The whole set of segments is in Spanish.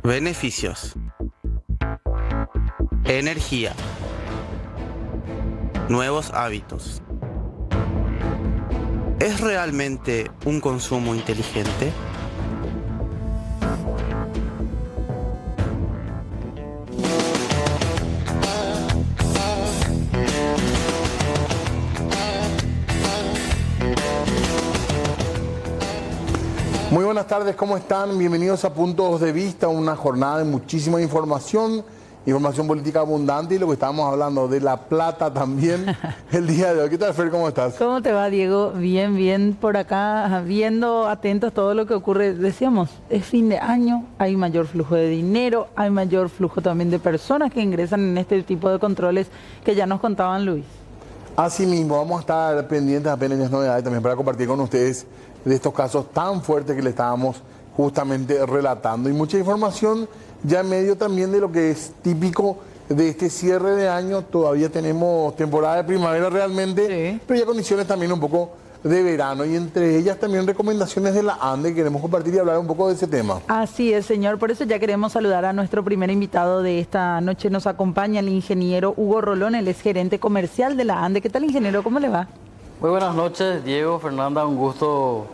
Beneficios. Energía. Nuevos hábitos. ¿Es realmente un consumo inteligente? Muy buenas tardes, ¿cómo están? Bienvenidos a Puntos de Vista, una jornada de muchísima información política abundante y lo que estábamos hablando de la plata también el día de hoy. ¿Qué tal, Fer? ¿Cómo estás? ¿Cómo te va, Diego? Bien, bien, por acá, viendo atentos todo lo que ocurre. Decíamos, es fin de año, hay mayor flujo de dinero, hay mayor flujo también de personas que ingresan en este tipo de controles que ya nos contaban, Luis. Así mismo, vamos a estar pendientes apenas las novedades también para compartir con ustedes de estos casos tan fuertes que le estábamos justamente relatando. Y mucha información ya en medio también de lo que es típico de este cierre de año. Todavía tenemos temporada de primavera realmente, sí, pero ya condiciones también un poco de verano. Y entre ellas también recomendaciones de la ANDE que queremos compartir y hablar un poco de ese tema. Así es, señor. Por eso ya queremos saludar a nuestro primer invitado de esta noche. Nos acompaña el ingeniero Hugo Rolón, él es gerente comercial de la ANDE. ¿Qué tal, ingeniero? ¿Cómo le va? Muy buenas noches, Diego, Fernanda, un gusto,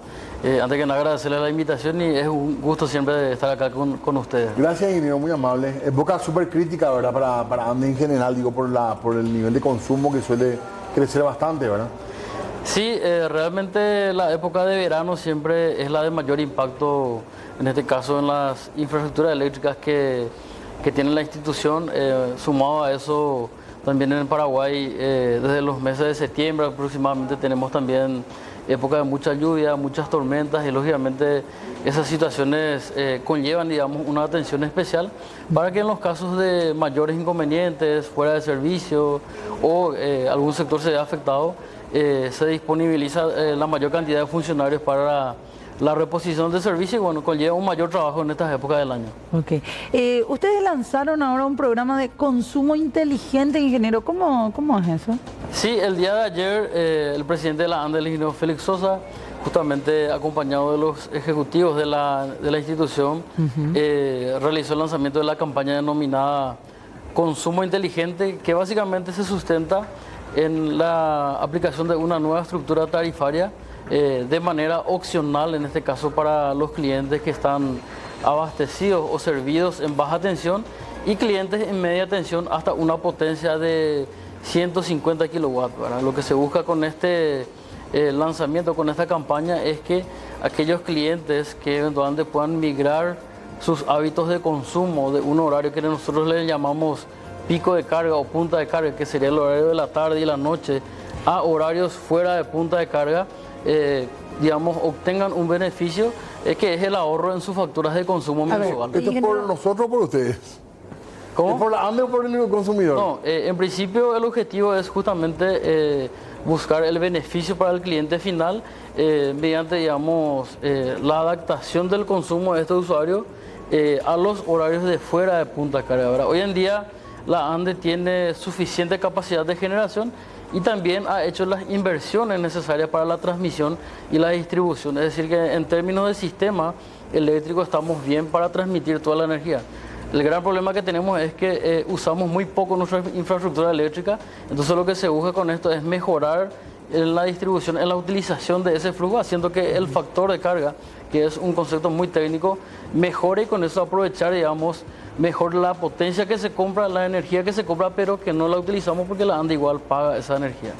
antes que nada agradecerle la invitación y es un gusto siempre estar acá con ustedes. Gracias, ingeniero, muy amable. Época súper crítica, ¿verdad? Para ANDE en general, digo, por el nivel de consumo que suele crecer bastante, ¿verdad? Sí, realmente la época de verano siempre es la de mayor impacto, en este caso en las infraestructuras eléctricas que tiene la institución, sumado a eso. También en Paraguay, desde los meses de septiembre aproximadamente, tenemos también época de mucha lluvia, muchas tormentas y lógicamente esas situaciones conllevan, digamos, una atención especial para que en los casos de mayores inconvenientes, fuera de servicio o algún sector se vea afectado, se disponibiliza la mayor cantidad de funcionarios para la reposición de servicio y bueno, conlleva un mayor trabajo en estas épocas del año. Ok. Ustedes lanzaron ahora un programa de consumo inteligente, ingeniero. ¿Cómo es eso? Sí, el día de ayer el presidente de la ANDE, el ingeniero Félix Sosa, justamente acompañado de los ejecutivos de la institución, realizó el lanzamiento de la campaña denominada Consumo Inteligente, que básicamente se sustenta en la aplicación de una nueva estructura tarifaria de manera opcional, en este caso para los clientes que están abastecidos o servidos en baja tensión y clientes en media tensión hasta una potencia de 150 kilowatts. Lo que se busca con este lanzamiento, con esta campaña, es que aquellos clientes que eventualmente puedan migrar sus hábitos de consumo de un horario que nosotros le llamamos pico de carga o punta de carga, que sería el horario de la tarde y la noche, a horarios fuera de punta de carga, digamos, obtengan un beneficio que es el ahorro en sus facturas de consumo mensual. ¿Esto es por nosotros o por ustedes? ¿Cómo? ¿Es por la ANDE o por el consumidor? No, en principio el objetivo es justamente buscar el beneficio para el cliente final mediante, digamos, la adaptación del consumo de este usuario a los horarios de fuera de punta de carga, ¿verdad? Hoy en día la ANDE tiene suficiente capacidad de generación y también ha hecho las inversiones necesarias para la transmisión y la distribución. Es decir, que en términos de sistema eléctrico estamos bien para transmitir toda la energía. El gran problema que tenemos es que usamos muy poco nuestra infraestructura eléctrica, entonces lo que se busca con esto es mejorar en la distribución, en la utilización de ese flujo, haciendo que el factor de carga, que es un concepto muy técnico, mejore y con eso aprovechar, digamos, mejor la potencia que se compra, la energía que se compra, pero que no la utilizamos porque la ANDE igual paga esa energía.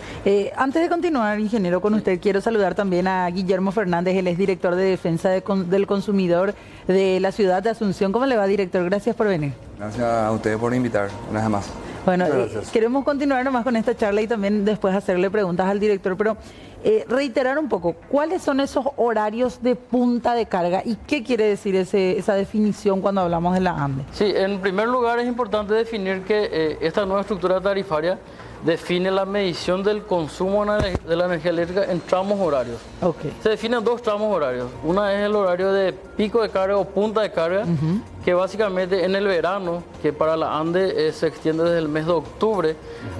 Antes de continuar, ingeniero, con usted, quiero saludar también a Guillermo Fernández, él es director de Defensa del Consumidor de la ciudad de Asunción. ¿Cómo le va, director? Gracias por venir. Gracias a ustedes por invitar, una vez más. Bueno, queremos continuar nomás con esta charla y también después hacerle preguntas al director, pero reiterar un poco, ¿cuáles son esos horarios de punta de carga y qué quiere decir esa definición cuando hablamos de la ANDE? Sí, en primer lugar es importante definir que esta nueva estructura tarifaria define la medición del consumo de la energía eléctrica en tramos horarios. Okay. Se definen dos tramos horarios. Una es el horario de pico de carga o punta de carga, que básicamente en el verano, que para la ANDE se extiende desde el mes de octubre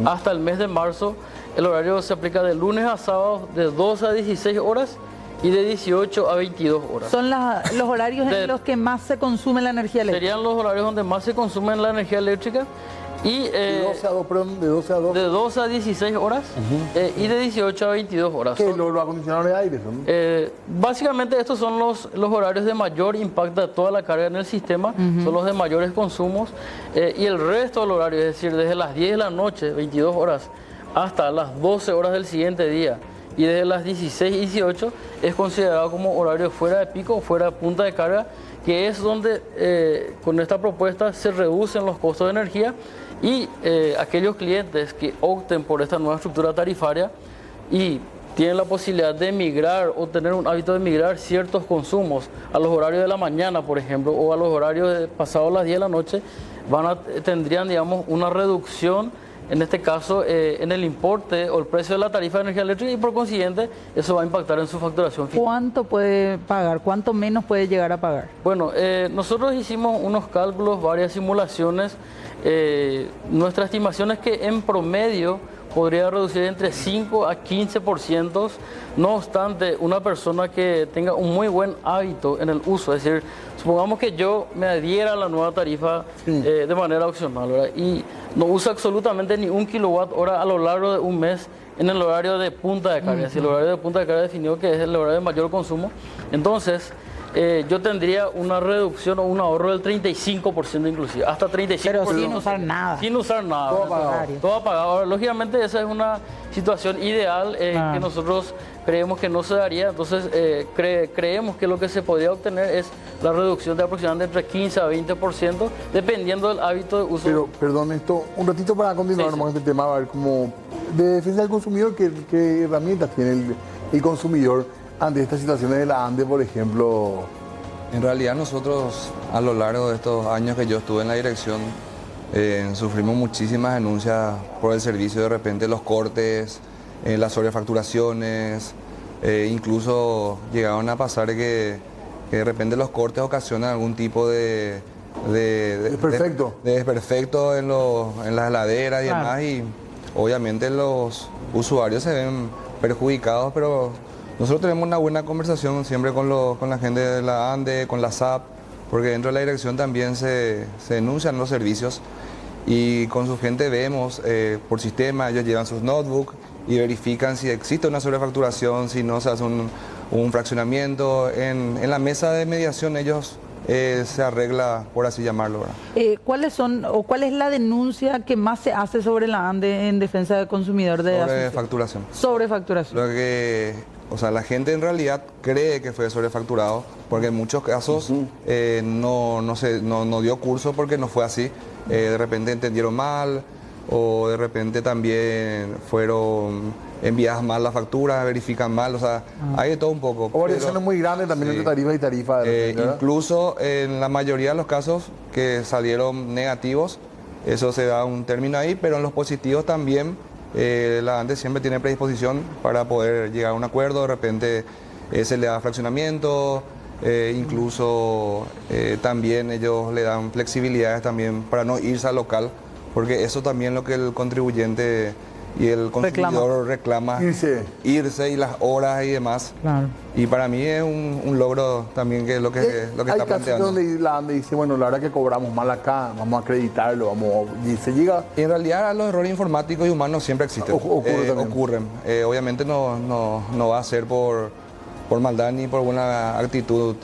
hasta el mes de marzo, el horario se aplica de lunes a sábado de 12 a 16 horas y de 18 a 22 horas. Son los horarios De- en los que más se consume la energía eléctrica. Serían los horarios donde más se consume la energía eléctrica y De 12 a 2, perdón, de 12 a 2. de 12 a 16 horas y de 18 a 22 horas. ¿Qué? Son- Los acondicionadores de aire son. Básicamente estos son los horarios de mayor impacto de toda la carga en el sistema, son los de mayores consumos y el resto del horario, es decir, desde las 10 de la noche, 22 horas, hasta las 12 horas del siguiente día y desde las 16 y 18 es considerado como horario fuera de pico o fuera de punta de carga, que es donde con esta propuesta se reducen los costos de energía y aquellos clientes que opten por esta nueva estructura tarifaria y tienen la posibilidad de migrar o tener un hábito de migrar ciertos consumos a los horarios de la mañana, por ejemplo, o a los horarios de pasados las 10 de la noche, tendrían, digamos, una reducción, en este caso, en el importe o el precio de la tarifa de energía eléctrica y por consiguiente eso va a impactar en su facturación final. ¿Cuánto puede pagar? ¿Cuánto menos puede llegar a pagar? Bueno, nosotros hicimos unos cálculos, varias simulaciones. Nuestra estimación es que en promedio podría reducir entre 5 a 15%. No obstante, una persona que tenga un muy buen hábito en el uso, es decir, supongamos que yo me adhiera a la nueva tarifa de manera opcional, ¿verdad? Y no usa absolutamente ni un kilowatt hora a lo largo de un mes en el horario de punta de carga. Es decir, el horario de punta de carga definido que es el horario de mayor consumo. Entonces, yo tendría una reducción o un ahorro del 35% inclusive, hasta 35%. Pero sin usar nada. Sin usar nada. Todo apagado. Todo apagado. Ahora, lógicamente esa es una situación ideal que nosotros creemos que no se daría. Entonces creemos que lo que se podría obtener es la reducción de aproximadamente entre 15 a 20%, dependiendo del hábito de uso. Pero, perdón, esto, un ratito para continuar Sí, sí. nomás con este tema, a ver cómo, de defensa del consumidor, ¿qué herramientas tiene el consumidor ante estas situaciones de la ANDE, por ejemplo? En realidad nosotros a lo largo de estos años que yo estuve en la dirección sufrimos muchísimas denuncias por el servicio, de repente los cortes, las sobrefacturaciones, incluso llegaron a pasar que de repente los cortes ocasionan algún tipo de Desperfecto. de desperfecto en las heladeras y Claro. demás, y obviamente los usuarios se ven perjudicados, pero nosotros tenemos una buena conversación siempre con la gente de la ANDE, con la SAP, porque dentro de la dirección también se denuncian los servicios y con su gente vemos por sistema, ellos llevan sus notebooks y verifican si existe una sobrefacturación, si no se hace un fraccionamiento. En la mesa de mediación ellos se arregla, por así llamarlo, ¿verdad? ¿Cuáles son o cuál es la denuncia que más se hace sobre la ANDE en defensa del consumidor de Sobre asociación? facturación. Sobrefacturación. Lo que, o sea, la gente en realidad cree que fue sobrefacturado, porque en muchos casos no dio curso porque no fue así. De repente entendieron mal o de repente también fueron enviadas mal las facturas, verifican mal, o sea, hay de todo un poco. O variaciones muy grandes también sí. entre tarifa y tarifa. de repente, ¿verdad? Incluso en la mayoría de los casos que salieron negativos, eso se da un término ahí, pero en los positivos también la ANDE siempre tiene predisposición para poder llegar a un acuerdo, de repente se le da fraccionamiento, incluso también ellos le dan flexibilidades también para no irse al local, porque eso también es lo que el contribuyente y el consumidor reclama, irse y las horas y demás. Claro. Y para mí es un logro también que es lo que Hay está casos planteando. donde la ANDE dice, bueno, la verdad que cobramos mal acá, vamos a acreditarlo, y se llega. En realidad los errores informáticos y humanos siempre existen. Ocurre también. Ocurren. Obviamente no va a ser por maldad ni por buena actitud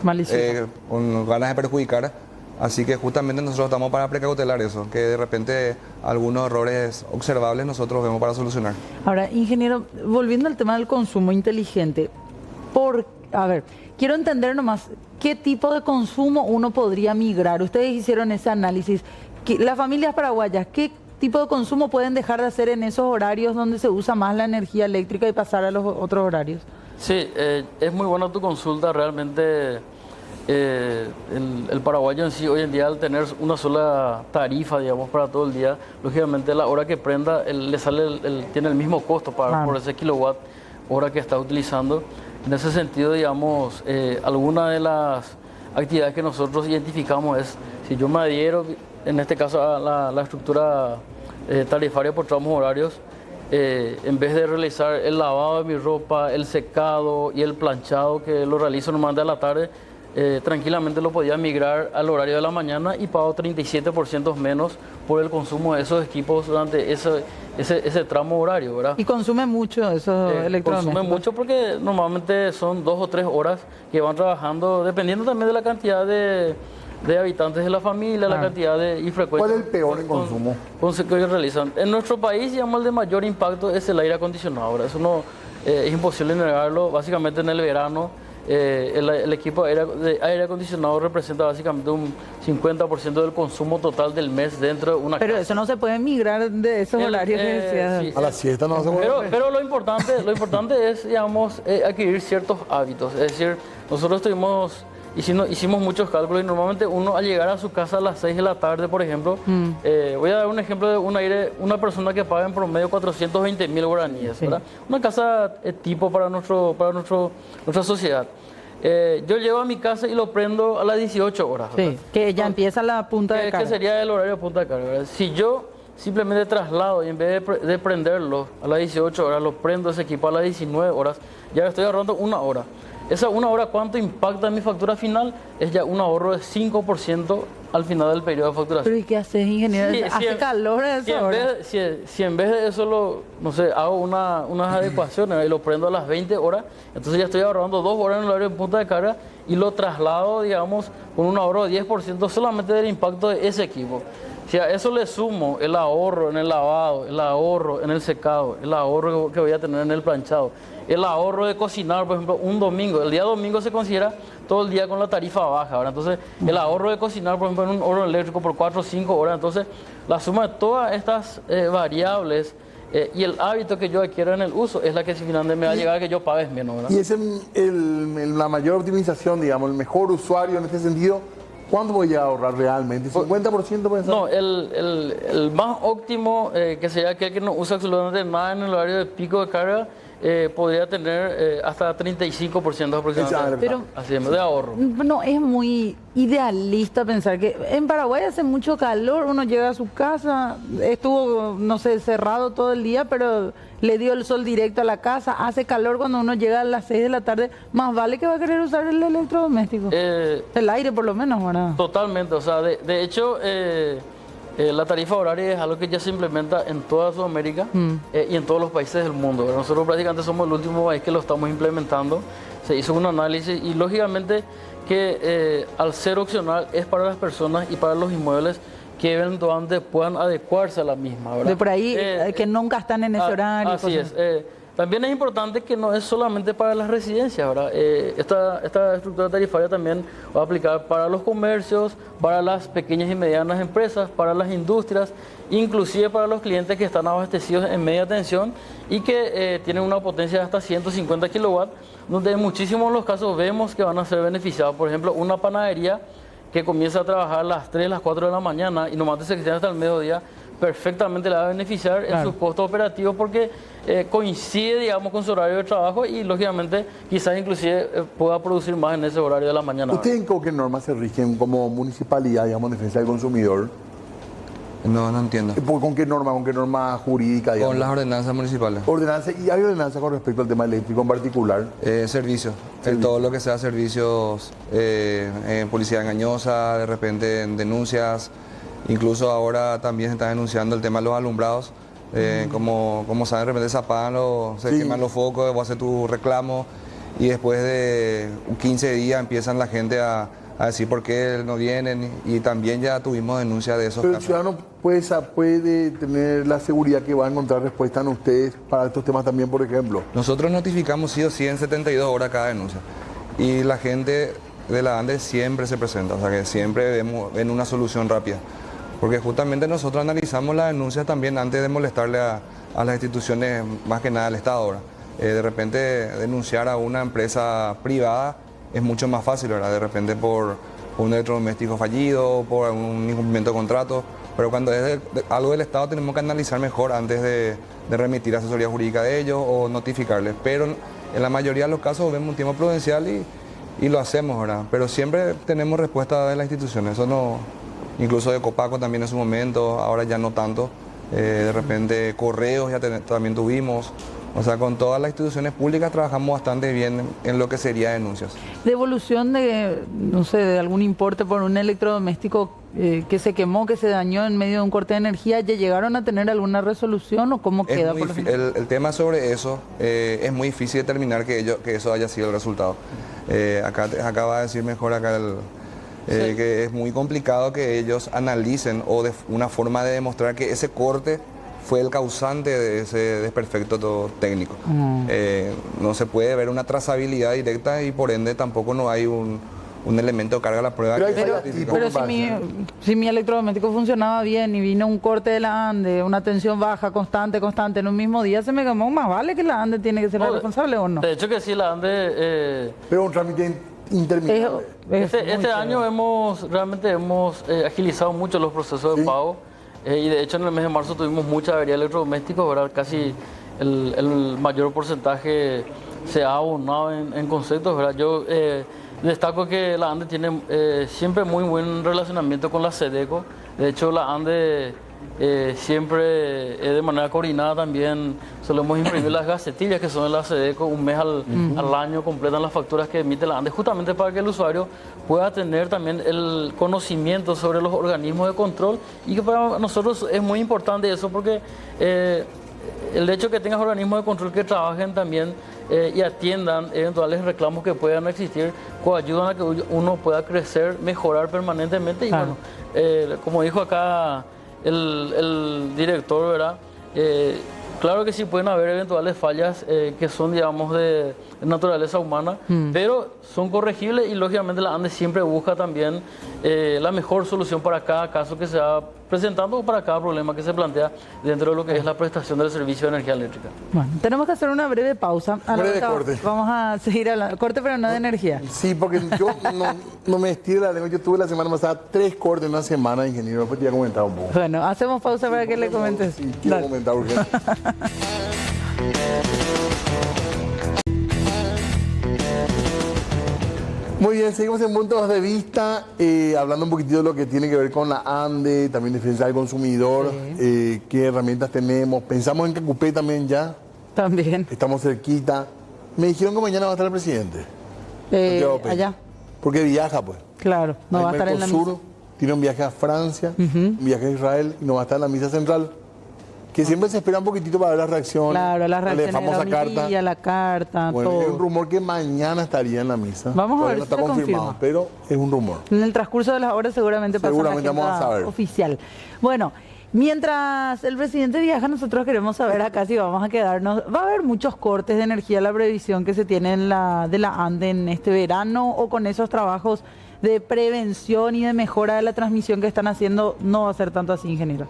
Maliciosa. con ganas de perjudicar. Así que justamente nosotros estamos para precautelar eso, que de repente algunos errores observables nosotros vemos para solucionar. Ahora, ingeniero, volviendo al tema del consumo inteligente, a ver, quiero entender nomás qué tipo de consumo uno podría migrar. Ustedes hicieron ese análisis. Las familias paraguayas, ¿qué tipo de consumo pueden dejar de hacer en esos horarios donde se usa más la energía eléctrica y pasar a los otros horarios? Sí, es muy buena tu consulta. Realmente el paraguayo en sí hoy en día, al tener una sola tarifa, digamos, para todo el día, lógicamente la hora que prenda tiene el mismo costo por ese kilowatt hora que está utilizando. En ese sentido, digamos, alguna de las actividades que nosotros identificamos es, si yo me adhiero, en este caso a la estructura tarifaria por tramos horarios, en vez de realizar el lavado de mi ropa, el secado y el planchado que lo realizo normalmente a la tarde, tranquilamente lo podía migrar al horario de la mañana y pago 37% menos por el consumo de esos equipos durante ese tramo horario, ¿verdad? Y consume mucho esos electrodomésticos. Consume mucho porque normalmente son 2 o 3 horas que van trabajando, dependiendo también de la cantidad de habitantes de la familia, la cantidad y frecuencia. ¿Cuál es el peor en consumo? Que realizan. En nuestro país, digamos, el de mayor impacto es el aire acondicionado, ¿verdad? Eso no es imposible negarlo. Básicamente en el verano el equipo de aire acondicionado representa básicamente un 50% del consumo total del mes dentro de una Pero casa. eso no se puede migrar de esos horarios que decías. Sí, A la siesta no se puede. pero lo importante es, digamos, adquirir ciertos hábitos. Es decir, nosotros hicimos muchos cálculos y normalmente uno al llegar a su casa a las 6 de la tarde, por ejemplo, voy a dar un ejemplo de una persona que paga en promedio 420.000 guaraníes, ¿verdad? Una casa tipo para nuestra sociedad. Yo llego a mi casa y lo prendo a las 18 horas. ¿verdad? Sí, que ya empieza la punta de carga. Que sería el horario de punta de carga. ¿verdad? Si yo simplemente traslado y en vez de prenderlo a las 18 horas, lo prendo ese equipo a las 19 horas, ya estoy ahorrando 1 hora. Esa 1 hora, ¿cuánto impacta en mi factura final? Es ya un ahorro de 5% al final del periodo de facturación. Pero ¿y qué haces, ingeniero? ¿Hace calor a esa hora? Si en vez de eso no sé, hago unas adecuaciones y lo prendo a las 20 horas, entonces ya estoy ahorrando 2 horas en el horario de punta de carga y lo traslado, digamos, con un ahorro de 10% solamente del impacto de ese equipo. Si a eso le sumo el ahorro en el lavado, el ahorro en el secado, el ahorro que voy a tener en el planchado, el ahorro de cocinar, por ejemplo, un domingo. El día domingo se considera todo el día con la tarifa baja, ¿verdad? Entonces, el ahorro de cocinar, por ejemplo, en un horno eléctrico por 4 o 5 horas. Entonces, la suma de todas estas variables y el hábito que yo adquiero en el uso es la que finalmente me va a llegar a que yo pague menos, ¿verdad? Y es la mayor optimización, digamos, el mejor usuario en este sentido. ¿Cuánto voy a ahorrar realmente? ¿50% puede ser? No, el más óptimo, que sería aquel que no usa absolutamente nada en el horario de pico de carga, podría tener hasta 35% aproximadamente Pero, así de ahorro. No, es muy idealista pensar que en Paraguay hace mucho calor, uno llega a su casa, estuvo, no sé, cerrado todo el día, pero le dio el sol directo a la casa, hace calor cuando uno llega a las 6 de la tarde, más vale que va a querer usar el electrodoméstico. El aire por lo menos, ¿verdad? Totalmente, o sea, de hecho... la tarifa horaria es algo que ya se implementa en toda Sudamérica y en todos los países del mundo. ¿verdad? Nosotros prácticamente somos el último país que lo estamos implementando. Se hizo un análisis y lógicamente que al ser opcional es para las personas y para los inmuebles que eventualmente puedan adecuarse a la misma. ¿verdad? De por ahí que nunca están en ese horario. Así es. También es importante que no es solamente para las residencias, ¿verdad? Esta estructura tarifaria también va a aplicar para los comercios, para las pequeñas y medianas empresas, para las industrias, inclusive para los clientes que están abastecidos en media tensión y que tienen una potencia de hasta 150 kilowatts, donde en muchísimos de los casos vemos que van a ser beneficiados. Por ejemplo, una panadería que comienza a trabajar a las 3, las 4 de la mañana y normalmente se extiende hasta el mediodía, perfectamente le va a beneficiar en sus costos operativos porque coincide, digamos, con su horario de trabajo y, lógicamente, quizás inclusive pueda producir más en ese horario de la mañana. ¿Ustedes con qué normas se rigen como municipalidad, digamos, defensa del consumidor? No entiendo. ¿Con qué norma jurídica, digamos? Con las ordenanzas municipales. Ordenanza, ¿y hay ordenanza con respecto al tema eléctrico en particular? Servicios. Todo lo que sea servicios, publicidad engañosa, de repente denuncias. Incluso ahora también se está denunciando el tema de los alumbrados. Como saben, de repente se apagan, se queman los focos, vos haces tu reclamo y después de 15 días empiezan la gente a decir por qué no vienen y también ya tuvimos denuncias de esos Pero casos. el ciudadano puede tener la seguridad que va a encontrar respuesta en ustedes para estos temas también, por ejemplo. Nosotros notificamos sí o sí en 72 horas cada denuncia y la gente de la ANDE siempre se presenta, o sea que siempre ven una solución rápida. Porque justamente nosotros analizamos las denuncias también antes de molestarle a las instituciones, más que nada al Estado ahora. De repente denunciar a una empresa privada es mucho más fácil, ¿verdad? De repente por un electrodoméstico fallido, por un incumplimiento de contrato. Pero cuando es algo del Estado tenemos que analizar mejor antes de remitir asesoría jurídica de ellos o notificarles. Pero en la mayoría de los casos vemos un tiempo prudencial y lo hacemos, ¿verdad? Pero siempre tenemos respuesta de las instituciones, eso no... Incluso de Copaco también en su momento, ahora ya no tanto, de repente correos también tuvimos. O sea, con todas las instituciones públicas trabajamos bastante bien en lo que sería denuncias. Devolución de, no sé, de algún importe por un electrodoméstico que se quemó, que se dañó en medio de un corte de energía, ¿ya llegaron a tener alguna resolución o cómo queda? El tema sobre eso es muy difícil determinar que eso haya sido el resultado. Acaba de decir mejor acá que es muy complicado que ellos analicen o de una forma de demostrar que ese corte fue el causante de ese desperfecto técnico. No se puede ver una trazabilidad directa y por ende tampoco no hay un elemento de carga a la prueba. Pero si mi electrodoméstico funcionaba bien y vino un corte de la ANDE, una tensión baja, constante, en un mismo día se me quemó, más vale que la ANDE tiene que ser la responsable o no. De hecho que sí, la ANDE... pero un trámite interminable. Este año realmente hemos agilizado mucho los procesos de pago. Y de hecho en el mes de marzo tuvimos mucha avería de electrodomésticos, ¿verdad? Casi el mayor porcentaje se ha abonado en conceptos, ¿verdad? Yo destaco que la ANDE tiene siempre muy buen relacionamiento con la SEDECO. De hecho la ANDE siempre de manera coordinada también solemos imprimir las gacetillas que son de la SEDECO un mes al año, completan las facturas que emite la ANDE justamente para que el usuario pueda tener también el conocimiento sobre los organismos de control y que para nosotros es muy importante eso porque el hecho de que tengas organismos de control que trabajen también y atiendan eventuales reclamos que puedan existir, ayudan a que uno pueda crecer, mejorar permanentemente y bueno, como dijo acá el director, ¿verdad? Claro que sí pueden haber eventuales fallas que son, digamos, de naturaleza humana, pero son corregibles y lógicamente la ANDE siempre busca también la mejor solución para cada caso que se va presentando o para cada problema que se plantea dentro de lo que es la prestación del servicio de energía eléctrica. Bueno, tenemos que hacer una breve pausa. Breve corte. Vamos a seguir hablando. Corte, pero no de energía. Sí, porque yo no me estiro la lengua. Yo tuve la semana pasada 3 cortes en una semana, ingeniero. Después te voy a comentar un poco. Bueno, hacemos pausa para que le comentes. Sí, quiero comentar urgente. Muy bien, seguimos en Puntos de Vista, hablando un poquitito de lo que tiene que ver con la ANDE, también defensa del consumidor, qué herramientas tenemos. Pensamos en Cacupé también ya. También. Estamos cerquita. Me dijeron que mañana va a estar el presidente. Allá. Porque viaja, pues. Claro, no va a estar en la misa. Tiene un viaje a Francia, un viaje a Israel y no va a estar en la misa central. Que siempre se espera un poquitito para ver la reacción. Claro, la reacción famosa carta. La carta, bueno, todo. Es un rumor que mañana estaría en la misa. Vamos a ver no si está se confirmado, confirma. pero es un rumor. En el transcurso de las horas seguramente pasa la agenda vamos a saber. oficial. Bueno, mientras el presidente viaja, nosotros queremos saber acá si vamos a quedarnos. ¿Va a haber muchos cortes de energía, la previsión que se tiene de la ANDE en este verano o con esos trabajos de prevención y de mejora de la transmisión que están haciendo? No va a ser tanto así, ingeniero.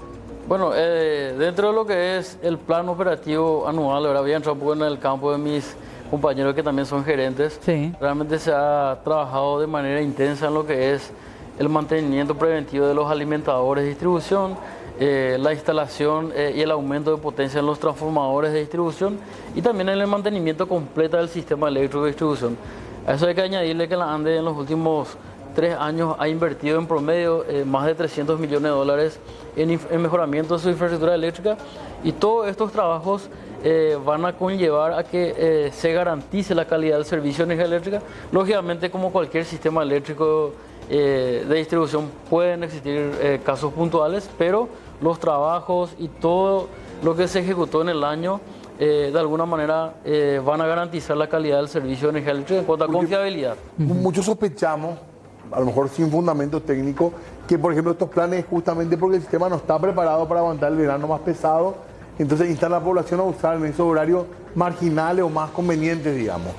Bueno, dentro de lo que es el plan operativo anual, ahora voy a entrar un poco en el campo de mis compañeros que también son gerentes. Sí. Realmente se ha trabajado de manera intensa en lo que es el mantenimiento preventivo de los alimentadores de distribución, la instalación y el aumento de potencia en los transformadores de distribución y también en el mantenimiento completo del sistema eléctrico de distribución. A eso hay que añadirle que la ANDE en los últimos 3 años ha invertido en promedio más de 300 millones de dólares en mejoramiento de su infraestructura eléctrica y todos estos trabajos van a conllevar a que se garantice la calidad del servicio de energía eléctrica. Lógicamente, como cualquier sistema eléctrico de distribución, pueden existir casos puntuales, pero los trabajos y todo lo que se ejecutó en el año de alguna manera van a garantizar la calidad del servicio de energía eléctrica en cuanto a confiabilidad. Muchos sospechamos, a lo mejor sin fundamento técnico, que por ejemplo estos planes justamente porque el sistema no está preparado para aguantar el verano más pesado, entonces instar a la población a usar en esos horarios marginales o más convenientes, digamos.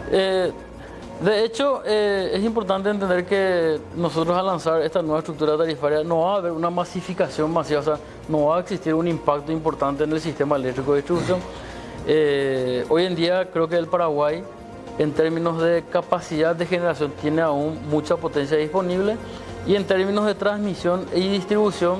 De hecho, es importante entender que nosotros al lanzar esta nueva estructura tarifaria no va a haber una masificación masiva, o sea, no va a existir un impacto importante en el sistema eléctrico de distribución. Hoy en día creo que el Paraguay, en términos de capacidad de generación, tiene aún mucha potencia disponible y en términos de transmisión y distribución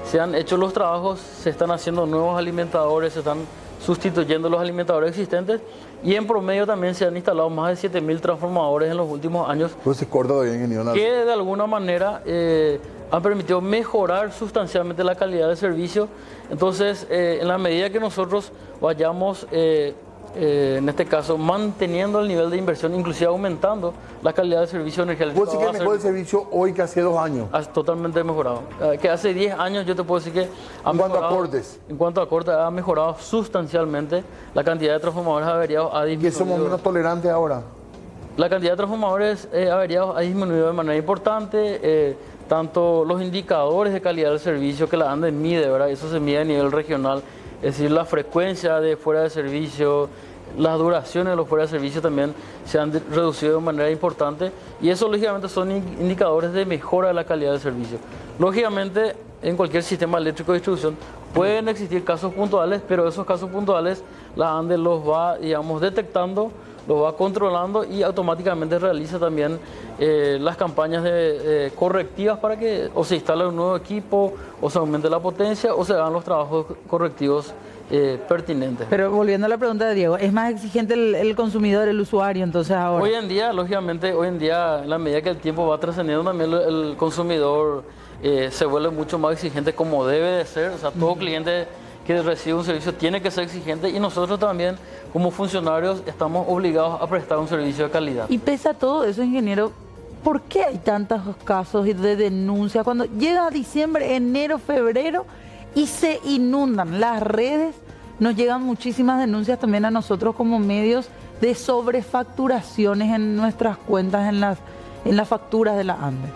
se han hecho los trabajos, se están haciendo nuevos alimentadores, se están sustituyendo los alimentadores existentes y en promedio también se han instalado más de 7.000 transformadores en los últimos años. Pues se corta todavía, ingeniero. Que de alguna manera han permitido mejorar sustancialmente la calidad del servicio. Entonces, en la medida que nosotros vayamos, en este caso, manteniendo el nivel de inversión, inclusive aumentando la calidad del servicio de energía eléctrica. ¿Vos decís que es mejor el servicio hoy que hace 2 años? Totalmente mejorado. Que hace 10 años yo te puedo decir que ha En cuanto a mejorado. cortes. En cuanto a cortes, ha mejorado sustancialmente. La cantidad de transformadores averiados ha ¿Que disminuido. somos menos tolerantes ahora? La cantidad de transformadores averiados ha disminuido de manera importante. Tanto los indicadores de calidad del servicio que la ANDE mide, ¿verdad? Eso se mide a nivel regional. Es decir, la frecuencia de fuera de servicio, las duraciones de los fuera de servicio también se han reducido de manera importante. Y eso, lógicamente, son indicadores de mejora de la calidad del servicio. Lógicamente, en cualquier sistema eléctrico de distribución pueden existir casos puntuales, pero esos casos puntuales la ANDE los va, digamos, detectando, los va controlando y automáticamente realiza también las campañas correctivas para que o se instale un nuevo equipo, o se aumente la potencia, o se hagan los trabajos correctivos pertinentes. Pero volviendo a la pregunta de Diego, ¿es más exigente el consumidor, el usuario, entonces ahora? Hoy en día, lógicamente, en la medida que el tiempo va trascendiendo, también el consumidor se vuelve mucho más exigente como debe de ser. O sea, todo cliente que recibe un servicio tiene que ser exigente, y nosotros también, como funcionarios, estamos obligados a prestar un servicio de calidad. Y pese a todo eso, ingeniero, ¿por qué hay tantos casos de denuncia cuando llega diciembre, enero, febrero y se inundan las redes? Nos llegan muchísimas denuncias también a nosotros como medios de sobrefacturaciones en nuestras cuentas, en las facturas de la ANDE.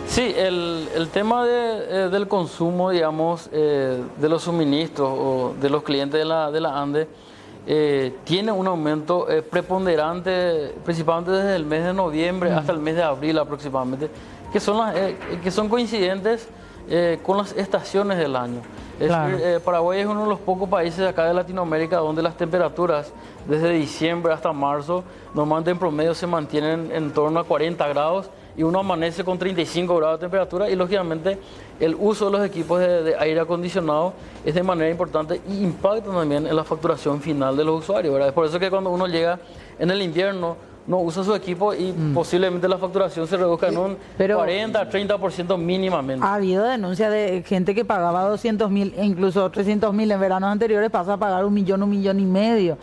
Sí, el tema del consumo, digamos, de los suministros o de los clientes de la ANDE tiene un aumento preponderante, principalmente desde el mes de noviembre hasta el mes de abril aproximadamente, que son coincidentes con las estaciones del año. Claro. Paraguay es uno de los pocos países de acá de Latinoamérica donde las temperaturas desde diciembre hasta marzo normalmente en promedio se mantienen en torno a 40 grados y uno amanece con 35 grados de temperatura, y lógicamente el uso de los equipos de aire acondicionado es de manera importante y impacta también en la facturación final de los usuarios, ¿verdad? Es por eso que cuando uno llega en el invierno no usa su equipo y posiblemente la facturación se reduzca en un 40-30% mínimamente. Ha habido denuncias de gente que pagaba 200.000 e incluso 300.000 en veranos anteriores, pasa a pagar 1 millón, 1,5 millones,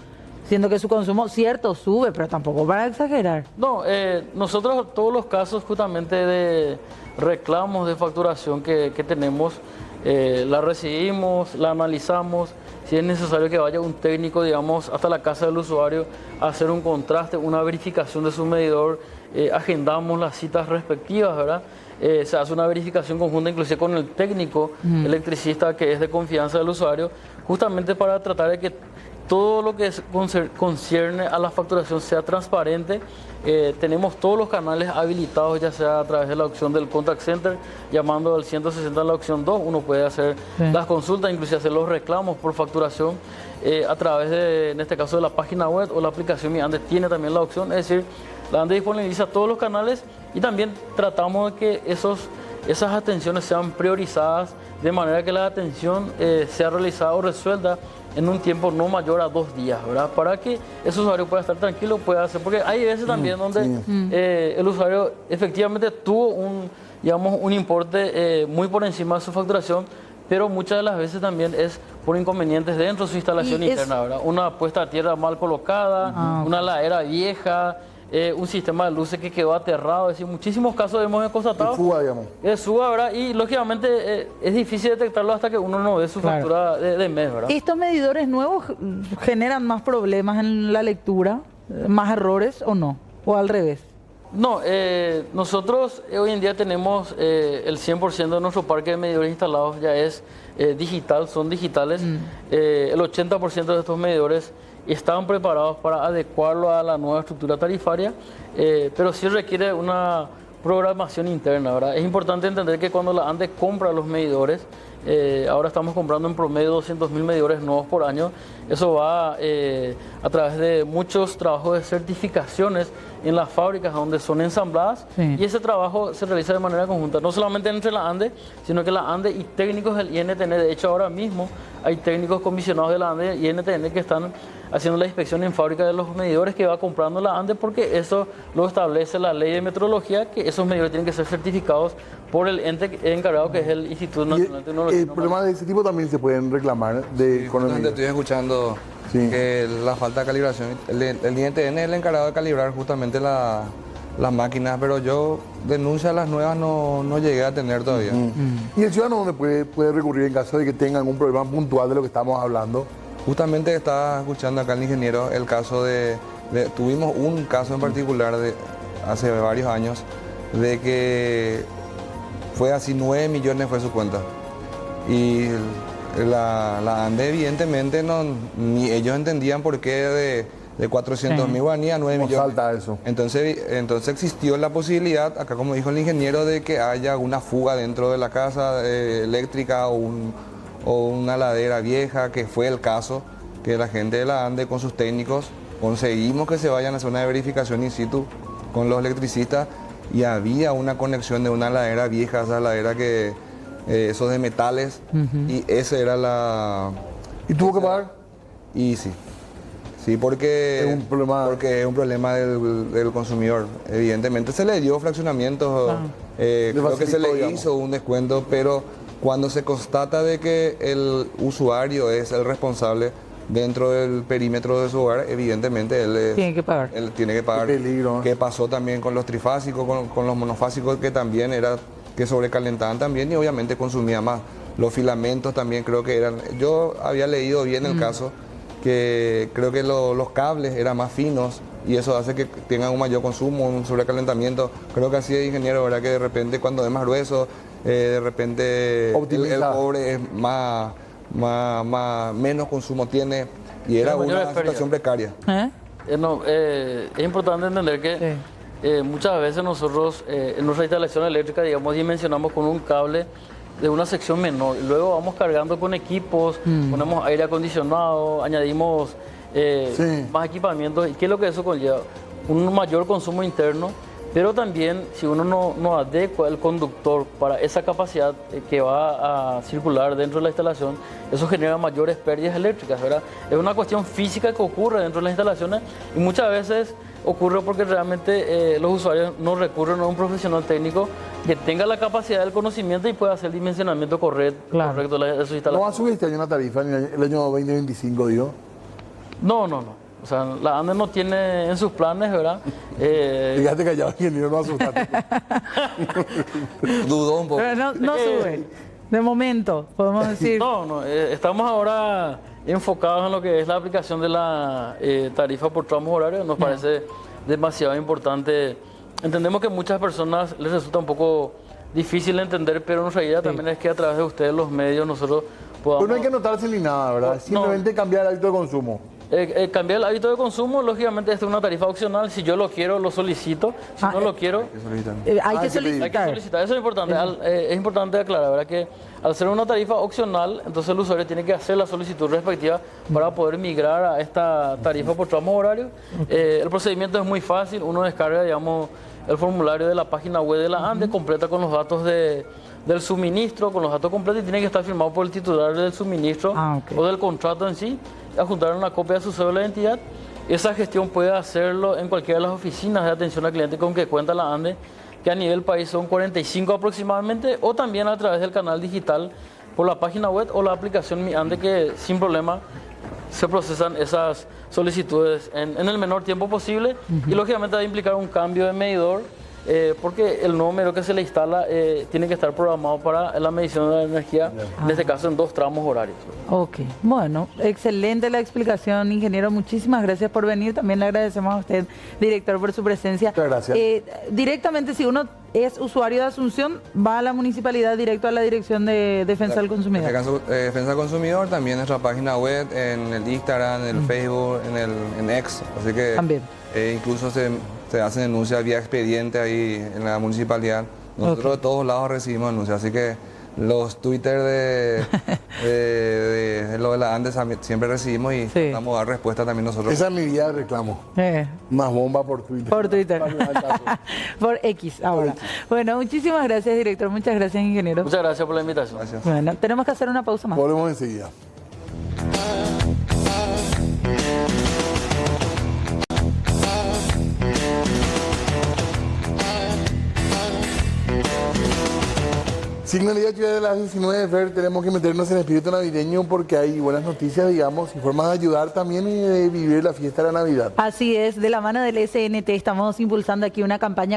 siendo que su consumo, cierto, sube, pero tampoco para exagerar. No, nosotros todos los casos justamente de reclamos de facturación que tenemos, la recibimos, la analizamos. Si es necesario que vaya un técnico, digamos, hasta la casa del usuario a hacer un contraste, una verificación de su medidor, agendamos las citas respectivas, ¿verdad? Se hace una verificación conjunta inclusive con el técnico electricista que es de confianza del usuario, justamente para tratar de que todo lo que concierne a la facturación sea transparente. Tenemos todos los canales habilitados, ya sea a través de la opción del Contact Center, llamando al 160 en la opción 2, uno puede hacer las consultas, inclusive hacer los reclamos por facturación a través de, en este caso, de la página web o la aplicación Mi ANDE tiene también la opción. Es decir, la ANDE disponibiliza todos los canales y también tratamos de que esas atenciones sean priorizadas de manera que la atención sea realizada o resuelta en un tiempo no mayor a 2 días, ¿verdad? Para que ese usuario pueda estar tranquilo, pueda hacer, porque hay veces también donde el usuario efectivamente tuvo un importe muy por encima de su facturación, pero muchas de las veces también es por inconvenientes dentro de su instalación interna, ¿verdad? Una puesta a tierra mal colocada, una ladera vieja, un sistema de luces que quedó aterrado. Es decir, muchísimos casos hemos constatado. De fuga, digamos. Es fuga, ¿verdad? Y lógicamente es difícil detectarlo hasta que uno no ve su factura de mes, ¿verdad? ¿Estos medidores nuevos generan más problemas en la lectura, más errores o no? ¿O al revés? No, nosotros hoy en día tenemos el 100% de nuestro parque de medidores instalados ya es digital, son digitales. El 80% de estos medidores están preparados para adecuarlo a la nueva estructura tarifaria, pero sí requiere una programación interna, ¿verdad? Es importante entender que cuando la ANDE compra los medidores, ahora estamos comprando en promedio 200.000 medidores nuevos por año. Eso va a través de muchos trabajos de certificaciones en las fábricas donde son ensambladas, y ese trabajo se realiza de manera conjunta, no solamente entre la ANDE, sino que la ANDE y técnicos del INTN. De hecho, ahora mismo hay técnicos comisionados de la ANDE y INTN que están haciendo la inspección en fábrica de los medidores que va comprando la ANDE, porque eso lo establece la ley de metrología, que esos medidores tienen que ser certificados por el ente encargado, que es el Instituto Nacional de Tecnología. Problemas de ese tipo también se pueden reclamar de, con el Justamente medidor. estoy escuchando Sí. que la falta de calibración, el INTN es el encargado de calibrar justamente las máquinas, pero yo denuncias las nuevas no llegué a tener todavía. ¿Y el ciudadano dónde puede recurrir en caso de que tenga algún problema puntual de lo que estamos hablando? Justamente estaba escuchando acá el ingeniero el caso tuvimos un caso en particular de hace varios años de que fue así, 9 millones fue su cuenta. Y la ANDE evidentemente ni ellos entendían por qué de 400.000 guaraníes a 9 ¿Cómo millones. salta eso? Entonces existió la posibilidad, acá como dijo el ingeniero, de que haya una fuga dentro de la casa eléctrica o una ladera vieja, que fue el caso, que la gente de la ANDE con sus técnicos conseguimos que se vayan a hacer una verificación in situ con los electricistas y había una conexión de una ladera vieja, esa ladera que esos de metales, y esa era la... ¿Y tuvo que pagar? Y sí. Sí, porque Es un problema- porque es un problema del consumidor. Evidentemente se le dio fraccionamiento, creo que se facilitó, le digamos. hizo un descuento, pero cuando se constata de que el usuario es el responsable dentro del perímetro de su hogar, evidentemente Tiene que pagar. él tiene que pagar. Qué peligro. ¿Qué pasó también con los trifásicos, con los monofásicos, que también que sobrecalentaban también y obviamente consumía más? Los filamentos también creo que eran... Yo había leído bien el caso, que creo que los cables eran más finos y eso hace que tengan un mayor consumo, un sobrecalentamiento. Creo que así es, ingeniero, ¿verdad? Que de repente cuando es más grueso, de repente el Optimiza. cobre es menos consumo tiene y era Mayor una pérdida. situación precaria. ¿Eh? Es importante entender que muchas veces nosotros en nuestra instalación eléctrica, digamos, dimensionamos con un cable de una sección menor. Luego vamos cargando con equipos, ponemos aire acondicionado, añadimos Sí. más equipamientos. ¿Y qué es lo que eso conlleva? Un mayor consumo interno, pero también si uno no adecua el conductor para esa capacidad que va a circular dentro de la instalación, eso genera mayores pérdidas eléctricas, ¿verdad? Es una cuestión física que ocurre dentro de las instalaciones y muchas veces ocurre porque realmente los usuarios no recurren a un profesional técnico que tenga la capacidad del conocimiento y pueda hacer el dimensionamiento correcto Claro. de sus ¿No va a instalaciones. subir este año una tarifa en el año 2025, digo? No. O sea, la ANDE no tiene en sus planes, ¿verdad? Fíjate callado, ingeniero, no asustate. Dudó un poco. Pero no sube. De momento, podemos decir. Estamos ahora enfocados en lo que es la aplicación de la tarifa por tramos horarios. Nos parece demasiado importante. Entendemos que a muchas personas les resulta un poco difícil de entender, pero nuestra idea también es que a través de ustedes, los medios, nosotros podamos... Pero no hay que anotarse ni nada, ¿verdad? No. Simplemente cambiar el hábito de consumo. cambiar el hábito de consumo, lógicamente, esta es una tarifa opcional. Si yo lo quiero, lo solicito. Si no lo quiero, hay que hay que pedir. hay que solicitar. solicitar. Eso es importante. Es importante aclarar, ¿verdad? Que al ser una tarifa opcional, entonces el usuario tiene que hacer la solicitud respectiva para poder migrar a esta tarifa por tramos horarios. El procedimiento es muy fácil. Uno descarga, digamos, el formulario de la página web de la ANDE, completa con los datos del suministro, con los datos completos, y tiene que estar firmado por el titular del suministro o del contrato en sí, adjuntar una copia de su cédula de identidad. Esa gestión puede hacerlo en cualquiera de las oficinas de atención al cliente con que cuenta la ANDE, que a nivel país son 45 aproximadamente, o también a través del canal digital por la página web o la aplicación Mi ANDE, que sin problema se procesan esas solicitudes en el menor tiempo posible. Y lógicamente va a implicar un cambio de medidor, porque el nuevo medidor que se le instala tiene que estar programado para la medición de la energía, en este caso en 2 tramos horarios. Ok, bueno, excelente la explicación, ingeniero. Muchísimas gracias por venir. También le agradecemos a usted, director, por su presencia. Muchas gracias. Directamente, si uno es usuario de Asunción, va a la municipalidad directo a la Dirección de Defensa del En Consumidor. este caso, Defensa del Consumidor, también nuestra página web, en el Instagram, en el Facebook, en X. Así que También. incluso se hacen denuncias vía expediente ahí en la municipalidad. Nosotros de todos lados recibimos denuncias, así que los Twitter de lo de la ANDES siempre recibimos y damos a dar respuesta también nosotros. Esa es mi vía de reclamo. Más bomba por Twitter. Por Twitter. Para que me haga caso. Por X ahora. Bueno, muchísimas gracias, director. Muchas gracias, ingeniero. Muchas gracias por la invitación. Gracias. Bueno, tenemos que hacer una pausa más. Volvemos enseguida. Signalia Ciudad de las 19, Fer, tenemos que meternos en el espíritu navideño porque hay buenas noticias, digamos, y formas de ayudar también y de vivir la fiesta de la Navidad. Así es, de la mano del SNT estamos impulsando aquí una campaña